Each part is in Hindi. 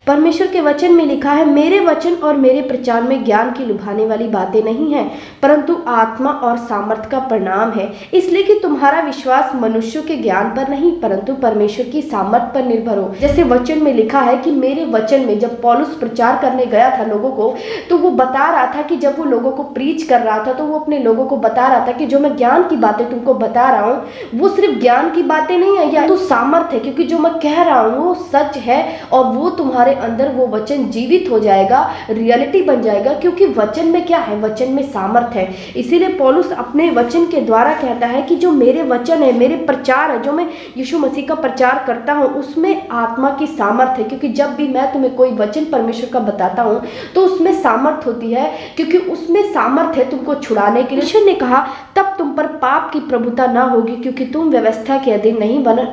परमेश्वर के वचन में लिखा है, मेरे वचन और मेरे प्रचार में ज्ञान की लुभाने वाली बातें नहीं हैं, परंतु आत्मा और सामर्थ का परिणाम है, इसलिए कि तुम्हारा विश्वास मनुष्यों के ज्ञान पर नहीं परंतु परमेश्वर की सामर्थ पर निर्भर हो। जैसे वचन में लिखा है कि मेरे वचन में, जब पौलुस प्रचार करने गया था लोगों को, तो वो बता रहा था कि जब वो लोगों को प्रीच कर रहा था तो वो अपने लोगों को बता रहा था कि जो मैं ज्ञान की बातें तुमको बता रहा हूँ वो सिर्फ ज्ञान की बातें नहीं है, या तो सामर्थ है, क्योंकि जो मैं कह रहा हूँ वो सच है और वो तुम्हारे अंदर वो वचन जीवित हो जाएगा, रियलिटी बन जाएगा, क्योंकि वचन में क्या है, वचन में सामर्थ है। इसीलिए पौलुस अपने वचन के द्वारा कहता है कि जो मेरे वचन है, मेरे प्रचार है, जो मैं यीशु मसीह का प्रचार करता हूँ उसमें आत्मा की सामर्थ है, क्योंकि जब भी मैं तुम्हें कोई वचन परमेश्वर का बताता हूँ तो उसमें सामर्थ होती है, क्योंकि उसमें सामर्थ है तुमको छुड़ाने के लिए। यीशु ने कहा तब तुम पर पाप की प्रभुता ना होगी, क्योंकि तुम व्यवस्था के अधीन नहीं बना,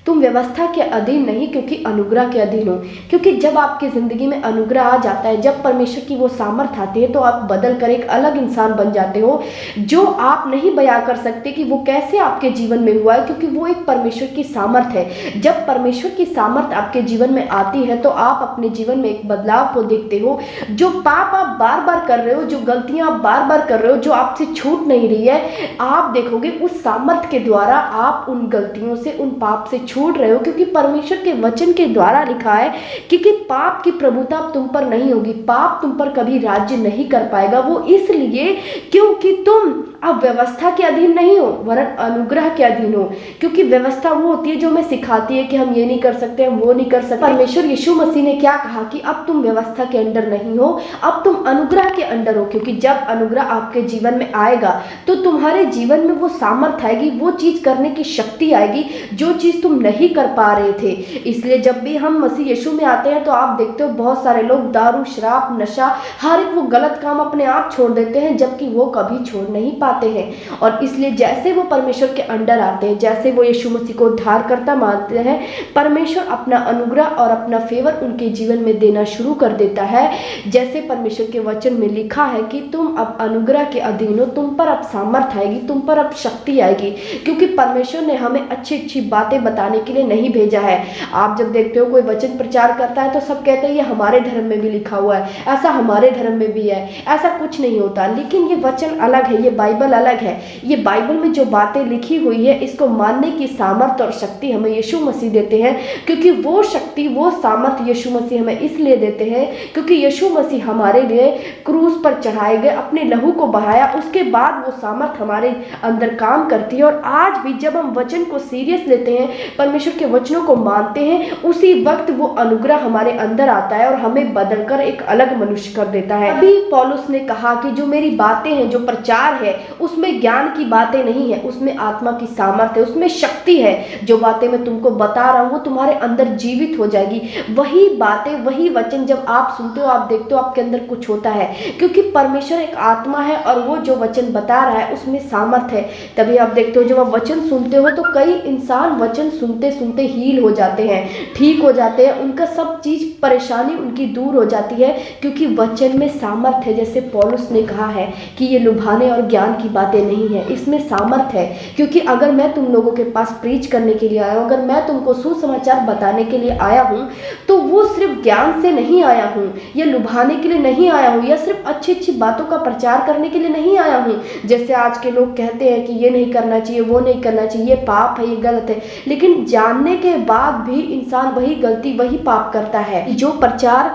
तुम व्यवस्था के अधीन नहीं क्योंकि अनुग्रह के अधीन हो। क्योंकि जब आपकी ज़िंदगी में अनुग्रह आ जाता है, जब परमेश्वर की वो सामर्थ आती है, तो आप बदल कर एक अलग इंसान बन जाते हो, जो आप नहीं बयां कर सकते कि वो कैसे आपके जीवन में हुआ है, क्योंकि वो एक परमेश्वर की सामर्थ है। जब परमेश्वर की सामर्थ आपके जीवन में आती है तो आप अपने जीवन में एक बदलाव को देखते हो। जो पाप आप बार बार कर रहे हो, जो गलतियां आप बार बार कर रहे हो, जो आपसे छूट नहीं रही है, आप देखोगे उस सामर्थ के द्वारा आप उन गलतियों से, उन पाप से छूट रहे हो, क्योंकि परमेश्वर के वचन के द्वारा लिखा है क्योंकि पाप की प्रभुता तुम पर नहीं होगी, पाप तुम पर कभी राज्य नहीं कर पाएगा। वो इसलिए क्योंकि तुम अब व्यवस्था के अधीन नहीं हो वरन अनुग्रह के अधीन हो। क्योंकि व्यवस्था वो होती है जो हमें सिखाती है कि हम ये नहीं कर सकते, हम वो नहीं कर सकते। परमेश्वर यीशु मसीह ने क्या कहा कि अब तुम व्यवस्था के अंडर नहीं हो, अब तुम अनुग्रह के अंडर हो, क्योंकि जब अनुग्रह आपके जीवन में आएगा तो तुम्हारे जीवन में वो सामर्थ आएगी, वो चीज करने की शक्ति आएगी जो चीज तुम नहीं कर पा रहे थे। इसलिए जब भी हम मसीह यीशु में आते हैं तो आप देखते हो बहुत सारे लोग दारू, शराब, नशा, हर एक वो गलत काम अपने आप छोड़ देते हैं, जबकि वो कभी छोड़ नहीं पाते हैं। और इसलिए जैसे वो परमेश्वर के अंडर आते हैं, जैसे वो यीशु मसीह को उद्धारकर्ता मानते हैं, परमेश्वर अपना अनुग्रह और अपना फेवर उनके जीवन में देना शुरू कर देता है। जैसे परमेश्वर के वचन में लिखा है कि तुम अब अनुग्रह के अधीन हो, तुम पर अब सामर्थ आएगी, तुम पर अब शक्ति आएगी, क्योंकि परमेश्वर ने हमें अच्छी अच्छी बातें बताने के लिए नहीं भेजा है। आप जब देखते हो कोई वचन प्रचार करता है तो सब कहते हैं ये हमारे धर्म में भी लिखा हुआ है, ऐसा हमारे धर्म में भी है, ऐसा कुछ नहीं होता। लेकिन ये वचन अलग है, ये बाइबल अलग है। ये बाइबल में जो बातें लिखी हुई है इसको मानने की सामर्थ और शक्ति हमें यीशु मसीह देते हैं, क्योंकि वो शक्ति, वो सामर्थ यीशु मसीह हमें इसलिए देते हैं क्योंकि यीशु मसीह हमारे लिए क्रूस पर चढ़ाए गए, अपने लहू को बहाया, उसके बाद वो सामर्थ हमारे अंदर काम करती है। और आज भी जब हम वचन को सीरियस लेते हैं, परमेश्वर के वचनों को मानते हैं, उसी वक्त वो अनुग्रह हमारे अंदर आता है और हमें बदलकर एक अलग मनुष्य कर देता है। अभी पौलुस ने कहा कि जो मेरी बातें हैं, जो प्रचार है, उसमें ज्ञान की बातें नहीं है, उसमें आत्मा की सामर्थ है, उसमें शक्ति है। जो बातें मैं तुमको बता रहा हूँ वो तुम्हारे अंदर जीवित हो जाएगी। वही बातें, वही वचन जब आप सुनते हो, आप देखते हो, आपके अंदर कुछ होता है, क्योंकि परमेश्वर एक आत्मा है और वो जो वचन बता रहा है उसमें सामर्थ है। तभी आप देखते हो जब आप वचन सुनते हो तो कई इंसान वचन सुनते सुनते हील हो जाते हैं, ठीक हो जाते हैं, उनका सब चीज परेशानी उनकी दूर हो जाती है, क्योंकि वचन में सामर्थ है। जैसे पौलुस ने कहा है कि ये लुभाने और ज्ञान की बातें नहीं है, इसमें सामर्थ है। क्योंकि अगर मैं तुम लोगों के पास प्रीच करने के लिए आया हूँ, अगर मैं तुमको सुसमाचार बताने के लिए आया हूँ, तो वो सिर्फ ज्ञान से नहीं आया हूँ, या लुभाने के लिए नहीं आया हूँ, या सिर्फ अच्छी अच्छी बातों का प्रचार करने के लिए नहीं आया हूँ। जैसे आज के लोग कहते हैं कि ये नहीं करना चाहिए, वो नहीं करना चाहिए, ये पाप है, ये गलत है, लेकिन जानने के बाद भी इंसान वही गलती, वही पाप करता है। जो प्रचार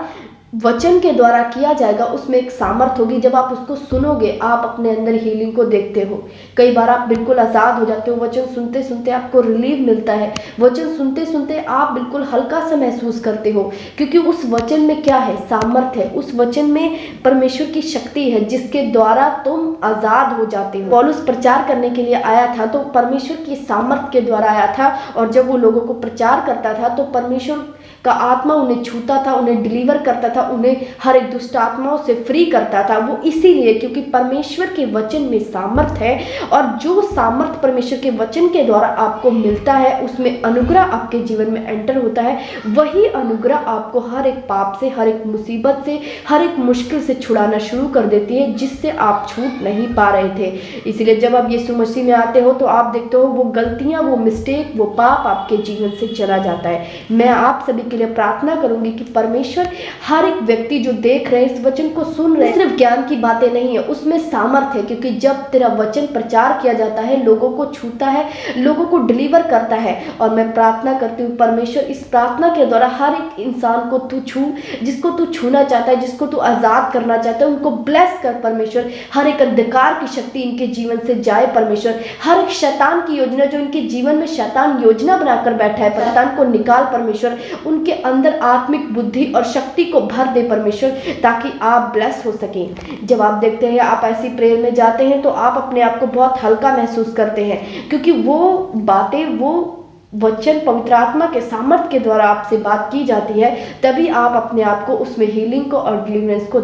वचन के द्वारा किया जाएगा उसमें एक सामर्थ होगी। जब आप उसको सुनोगे आप अपने अंदर हीलिंग को देखते हो। कई बार आप बिल्कुल आज़ाद हो जाते हो, वचन सुनते सुनते आपको रिलीफ मिलता है, वचन सुनते सुनते आप बिल्कुल हल्का सा महसूस करते हो, क्योंकि उस वचन में क्या है, सामर्थ है। उस वचन में परमेश्वर की शक्ति है जिसके द्वारा तुम आज़ाद हो जाते हो। पौलुस प्रचार करने के लिए आया था तो परमेश्वर की सामर्थ के द्वारा आया था, और जब वो लोगों को प्रचार करता था तो परमेश्वर का आत्मा उन्हें छूता था, उन्हें डिलीवर करता था, उन्हें हर एक दुष्ट आत्माओं से फ्री करता था। वो इसीलिए क्योंकि परमेश्वर के वचन में सामर्थ है, और जो सामर्थ परमेश्वर के वचन के द्वारा आपको मिलता है उसमें अनुग्रह आपके जीवन में एंटर होता है। वही अनुग्रह आपको हर एक पाप से, हर एक मुसीबत से, हर एक मुश्किल से छुड़ाना शुरू कर देती है, जिससे आप छूट नहीं पा रहे थे। इसलिए जब आप यीशु मसीह में आते हो तो आप देखते हो वो गलतियां, वो मिस्टेक, वो पाप आपके जीवन से चला जाता है। मैं आप सभी उनके लिए प्रार्थना करूंगी कि परमेश्वर हर एक व्यक्ति जो देख रहे हैं, इस वचन को सुन रहे हैं, सिर्फ ज्ञान की बातें नहीं है, उसमें सामर्थ है, क्योंकि जब तेरा वचन प्रचार किया जाता है, लोगों को छूता है, लोगों को डिलीवर करता है। और मैं प्रार्थना करती हूँ परमेश्वर, इस प्रार्थना के द्वारा हर एक इंसान को तू छू, जिसको तू छूना चाहता है, जिसको तू आजाद करना चाहता है, उनको ब्लेस कर परमेश्वर। हर एक अंधकार की शक्ति इनके जीवन से जाए परमेश्वर। हर एक शैतान की योजना जो इनके जीवन में शैतान योजना बनाकर बैठा है, शैतान को निकाल परमेश्वर। उनके अंदर आत्मिक बुद्धि और शक्ति को भर दे परमेश्वर, ताकि आप ब्लेस हो सकें। जब आप देखते हैं आप ऐसी प्रेयर में जाते हैं तो आप अपने आप को बहुत हल्का महसूस करते हैं, क्योंकि वो बातें, वो वचन पवित्र आत्मा के सामर्थ्य के द्वारा आपसे बात की जाती है। तभी आप अपने आप को उसमें हीलिंग को और डिलीवरेंस को